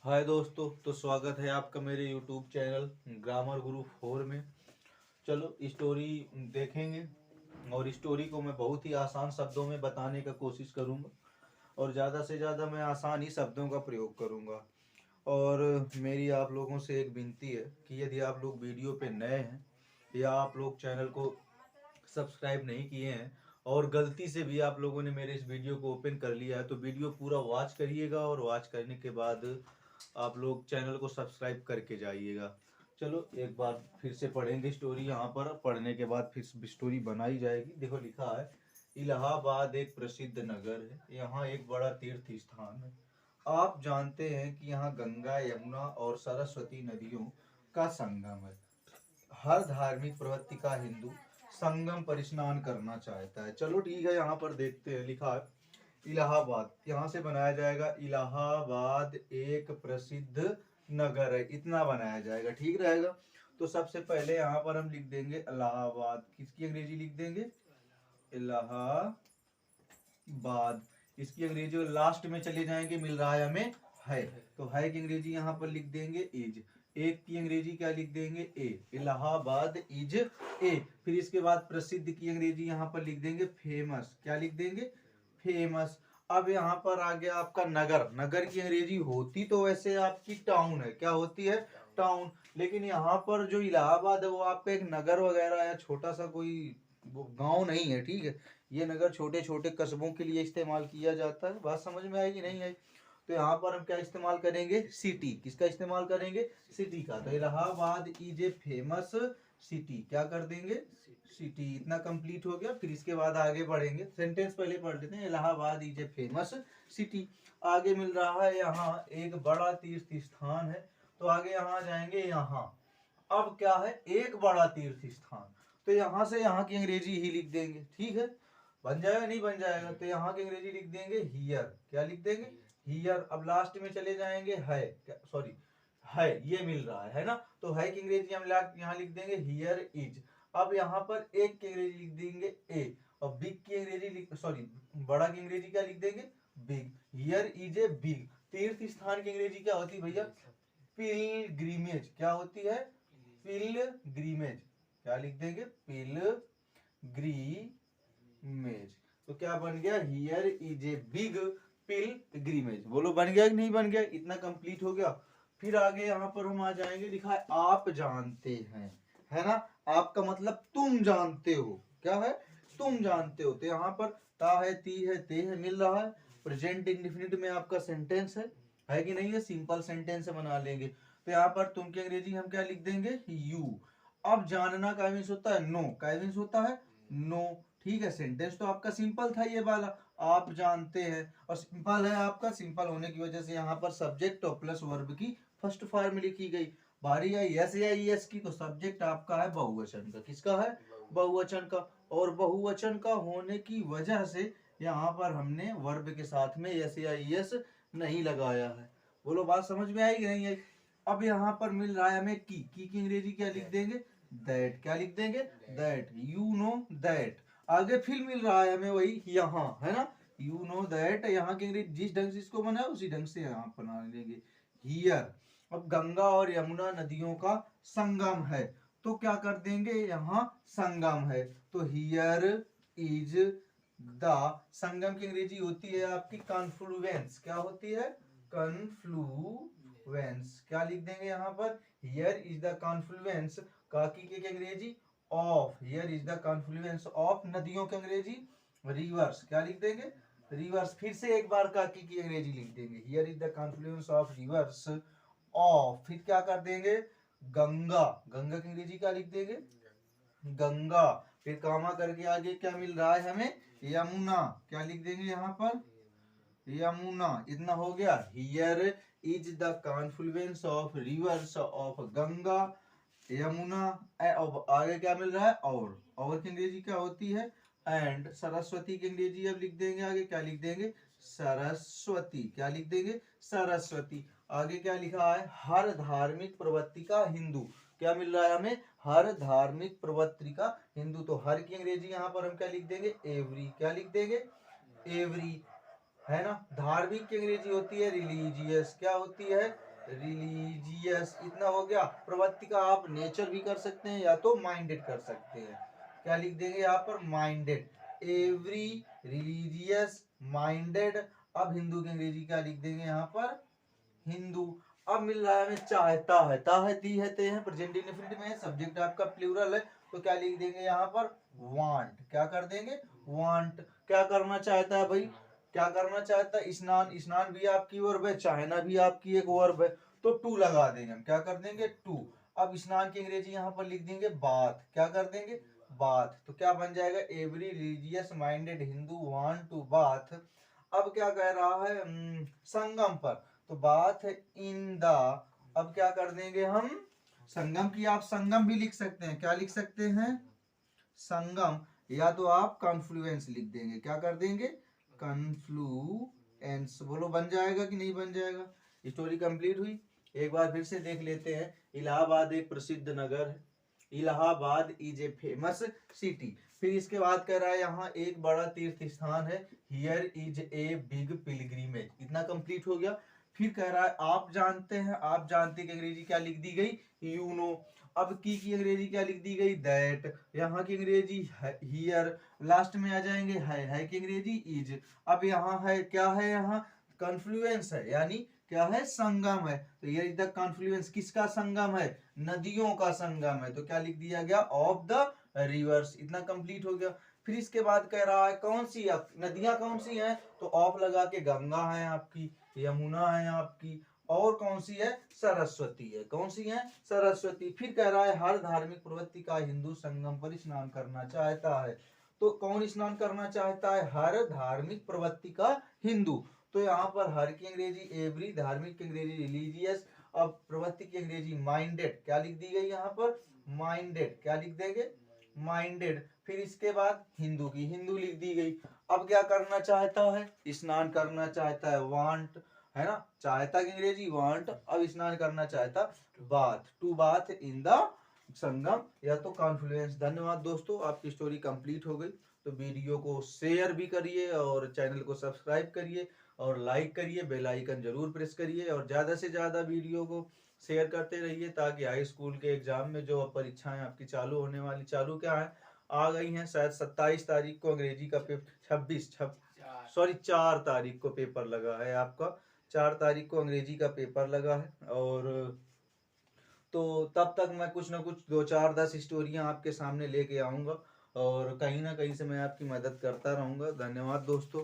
हाय दोस्तों, तो स्वागत है आपका मेरे यूट्यूब चैनल ग्रामर गुरु 4 में। चलो स्टोरी देखेंगे और स्टोरी को मैं बहुत ही आसान शब्दों में बताने का कोशिश करूंगा और ज़्यादा से ज़्यादा मैं आसान ही शब्दों का प्रयोग करूंगा। और मेरी आप लोगों से एक विनती है कि यदि आप लोग वीडियो पे नए हैं या आप लोग चैनल को सब्सक्राइब नहीं किए हैं और गलती से भी आप लोगों ने मेरे इस वीडियो को ओपन कर लिया है तो वीडियो पूरा वॉच करिएगा और वॉच करने के बाद आप लोग चैनल को सब्सक्राइब करके जाइएगा। चलो एक बार फिर से पढ़ेंगे स्टोरी। यहाँ पर पढ़ने के बाद फिर स्टोरी बनाई जाएगी। देखो लिखा है, इलाहाबाद एक प्रसिद्ध नगर है, यहाँ एक बड़ा तीर्थ स्थान है। आप जानते हैं कि यहाँ गंगा, यमुना और सरस्वती नदियों का संगम है। हर धार्मिक प्रवृत्ति का हिंदू संगम पर स्नान करना चाहता है। चलो ठीक है, यहाँ पर देखते हैं। लिखा है इलाहाबाद, यहाँ से बनाया जाएगा इलाहाबाद एक प्रसिद्ध नगर है, इतना बनाया जाएगा, ठीक रहेगा। तो सबसे पहले यहाँ पर हम लिख देंगे इलाहाबाद, किसकी अंग्रेजी लिख देंगे, इलाहाबाद। इसकी अंग्रेजी लास्ट में चले जाएंगे, मिल रहा है हमें है, तो है की अंग्रेजी यहाँ पर लिख देंगे इज। एक की अंग्रेजी क्या लिख देंगे, ए। Allahabad is a. फिर इसके बाद प्रसिद्ध की अंग्रेजी यहाँ पर लिख देंगे फेमस, क्या लिख देंगे, फेमस। अब यहाँ पर आ गया आपका नगर। नगर की अंग्रेजी होती तो वैसे आपकी टाउन है, क्या होती है, टाउन। लेकिन यहाँ पर जो इलाहाबाद है वो आपका एक नगर वगैरह या छोटा सा कोई वो गांव नहीं है, ठीक है। ये नगर छोटे छोटे कस्बों के लिए इस्तेमाल किया जाता है। बात समझ में आएगी नहीं आई? तो यहाँ पर हम क्या इस्तेमाल करेंगे, सिटी। किसका इस्तेमाल करेंगे, सिटी का। तो Allahabad is a famous city, क्या कर देंगे, सिटी। इतना कंप्लीट हो गया। फिर इसके बाद आगे बढ़ेंगे, सेंटेंस पहले पढ़ लेते हैं। Allahabad is a famous city. आगे मिल रहा है यहाँ एक बड़ा तीर्थ स्थान है, तो आगे यहाँ जाएंगे यहाँ। अब क्या है, एक बड़ा तीर्थ स्थान, तो यहाँ से यहाँ की अंग्रेजी ही लिख देंगे, ठीक है। बन जाएगा नहीं बन जाएगा, तो यहाँ की अंग्रेजी लिख देंगे हियर, क्या लिख देंगे, हियर। अब लास्ट में चले जाएंगे है, सॉरी है, ये मिल रहा है ना, तो है की अंग्रेजी हम यहाँ लिख देंगे हियर इज। अब यहाँ पर एक की अंग्रेजी लिख देंगे ए, और बिग की अंग्रेजी लिख, सॉरी बड़ा की अंग्रेजी क्या लिख देंगे, big. Here is a big. तीर्थ स्थान की अंग्रेजी क्या होती है भैया, पिलग्रिमेज, क्या होती है, पिलग्रिमेज, क्या लिख देंगे, पिलग्रिमेज। तो क्या बन गया, here is a big pilgrimage. बोलो बन गया कि नहीं बन गया, इतना कंप्लीट हो गया। फिर आगे यहाँ पर हम आ जाएंगे, लिखा है आप जानते हैं, है ना। आपका मतलब तुम जानते हो, क्या है, तुम जानते हो। तो यहाँ पर ता है, ती है, ते है, मिल रहा है। प्रेजेंट इंडेफिनिट में आपका सेंटेंस है कि नहीं है, सिंपल सेंटेंस बना लेंगे। तो यहाँ पर तुम की अंग्रेजी हम क्या लिख देंगे, यू। अब जानना का मीन्स होता है नो, का मीन्स होता है नो, ठीक है। सेंटेंस तो आपका सिंपल था ये वाला, आप जानते हैं, और सिंपल है आपका। सिंपल होने की वजह से यहाँ पर सब्जेक्ट और प्लस वर्ब की फर्स्ट फॉर्म लिखी गई। बारी आई यस या यस की, तो सब्जेक्ट आपका है बहुवचन का, किसका है, बहुवचन का। और बहुवचन का होने की वजह से यहाँ पर हमने वर्ब के साथ में यस या यस नहीं लगाया है। बोलो बात समझ में आई कि नहीं आई? अब यहाँ पर मिल रहा है हमें की अंग्रेजी क्या लिख देंगे, दैट, क्या लिख देंगे, दैट, यू नो दैट। आगे फिर मिल रहा है हमें वही यहाँ, है ना, यू नो दैट। यहाँ की अंग्रेजी जिस ढंग से इसको बनाया उसी ढंग से यहाँ बना लेंगे, हियर। अब गंगा और यमुना नदियों का संगम है, तो क्या कर देंगे, यहाँ संगम है, तो हियर इज द। संगम की अंग्रेजी होती है आपकी कॉन्फ्लुएंस, क्या होती है, कॉन्फ्लुएंस, क्या लिख देंगे यहाँ पर, हियर इज द कॉन्फ्लुएंस। काकी की अंग्रेजी of, here is the Confluence of. नदियों की अंग्रेजी रिवर्स, क्या लिख देंगे, रिवर्स। फिर से एक बार काकी की अंग्रेजी लिख देंगे, here is the Confluence of reverse of. फिर क्या कर देंगे, गंगा, गंगा की अंग्रेजी क्या लिख देंगे, गंगा। फिर कामा करके आगे क्या मिल रहा है हमें, यमुना, क्या लिख देंगे यहाँ पर, यमुना। इतना हो गया, here is the Confluence of reverse of Ganga, Yamuna. अब आगे क्या मिल रहा है, और की अंग्रेजी क्या होती है, एंड। सरस्वती की अंग्रेजी अब लिख देंगे, आगे क्या लिख देंगे, सरस्वती, क्या लिख देंगे, सरस्वती। आगे क्या लिखा है, हर धार्मिक प्रवृत्ति का हिंदू, क्या मिल रहा है हमें, हर धार्मिक प्रवृत्ति का हिंदू। तो हर की अंग्रेजी यहाँ पर हम क्या लिख देंगे, एवरी, क्या लिख देंगे, एवरी, है ना। धार्मिक की अंग्रेजी होती है रिलीजियस, क्या होती है, रिलीजियस, इतना हो गया। प्रवृत्ति का आप नेचर भी कर सकते हैं या तो माइंडेड कर सकते हैं। क्या लिख देंगे यहाँ पर? Minded, every religious minded. अब हिंदू की अंग्रेजी क्या लिख देंगे यहाँ पर? हिंदू। अब मिल रहा है हमें चाहता है, ता है, ती है, ते है, प्रेजेंट इंडेफिनिट में है, सब्जेक्ट आपका प्लूरल है, तो क्या लिख देंगे यहाँ पर? वांट। क्या कर देंगे? वांट। क्या करना चाहता है भाई? क्या करना चाहता है? स्नान, स्नान भी आपकी वर्ब है, चाहना भी आपकी एक वर्ब है, तो टू लगा देंगे हम। क्या कर देंगे? टू। अब स्नान की अंग्रेजी यहाँ पर लिख देंगे बाथ। क्या कर देंगे? बाथ। तो क्या बन जाएगा? Every religious minded Hindu want to bath. अब क्या कह रहा है? संगम पर, तो बात है इन द। अब क्या कर देंगे हम? संगम की आप संगम भी लिख सकते हैं। क्या लिख सकते हैं? संगम, या तो आप कॉन्फ्लुएंस लिख देंगे। क्या कर देंगे? कॉन्फ्लुएंस। बोलो बन जाएगा कि नहीं बन जाएगा? स्टोरी कंप्लीट हुई। एक बार फिर से देख लेते हैं। इलाहाबाद एक प्रसिद्ध नगर है। Allahabad is a famous city. फिर इसके बाद कह रहा है यहाँ एक बड़ा तीर्थ स्थान है। Here is a big pilgrimage. इतना कंप्लीट हो गया। फिर कह रहा है आप जानते हैं, आप जानते की अंग्रेजी क्या लिख दी गई? You know. अब की अंग्रेजी क्या लिख दी गई? दैट। यहाँ की अंग्रेजी हियर। लास्ट में आ जाएंगे है की अंग्रेजी इज। अब यहाँ है, क्या है? यहाँ कॉन्फ्लुएंस है, यानी क्या है? संगम है। तो ये इधर कॉन्फ्लुएंस किसका संगम है? नदियों का संगम है। तो क्या लिख दिया गया? Of the reverse. इतना कंप्लीट हो गया। फिर इसके बाद कह रहा है कौन सी नदियां कौन सी हैं? तो ऑफ लगा के गंगा है आपकी, यमुना है आपकी, और कौन सी है? सरस्वती है। कौन सी है? सरस्वती। फिर कह रहा है हर धार्मिक प्रवृत्ति का हिंदू संगम पर स्नान करना चाहता है। तो कौन स्नान करना चाहता है? हर धार्मिक प्रवृत्ति का हिंदू। तो यहाँ पर हर की अंग्रेजी एवरी, धार्मिक की अंग्रेजी रिलीजियस, अब प्रवृत्ति की अंग्रेजी माइंडेड। क्या लिख दी गई यहाँ पर? माइंडेड। क्या लिख देंगे? माइंडेड। फिर इसके बाद हिंदू की हिंदू लिख दी गई। अब क्या करना चाहता है? स्नान करना चाहता है, वांट, है ना? चाहता की अंग्रेजी वांट। अब स्नान करना चाहता, bath, to bath in the Sangam, या तो कॉन्फ्लुएंस। धन्यवाद दोस्तों, आपकी स्टोरी कंप्लीट हो गई। तो वीडियो को शेयर भी करिए और चैनल को सब्सक्राइब करिए और लाइक करिए, बेल आइकन जरूर प्रेस करिए और ज़्यादा से ज़्यादा वीडियो को शेयर करते रहिए, ताकि हाई स्कूल के एग्जाम में जो परीक्षाएं आपकी चालू होने वाली, चालू क्या है, आ गई हैं शायद 27 तारीख को अंग्रेजी का पेपर, 4 तारीख को पेपर लगा है आपका। 4 तारीख को अंग्रेजी का पेपर लगा है। और तो तब तक मैं कुछ ना कुछ 2 4 10 स्टोरियां आपके सामने लेके आऊंगा और कहीं ना कहीं से मैं आपकी मदद करता रहूंगा। धन्यवाद दोस्तों।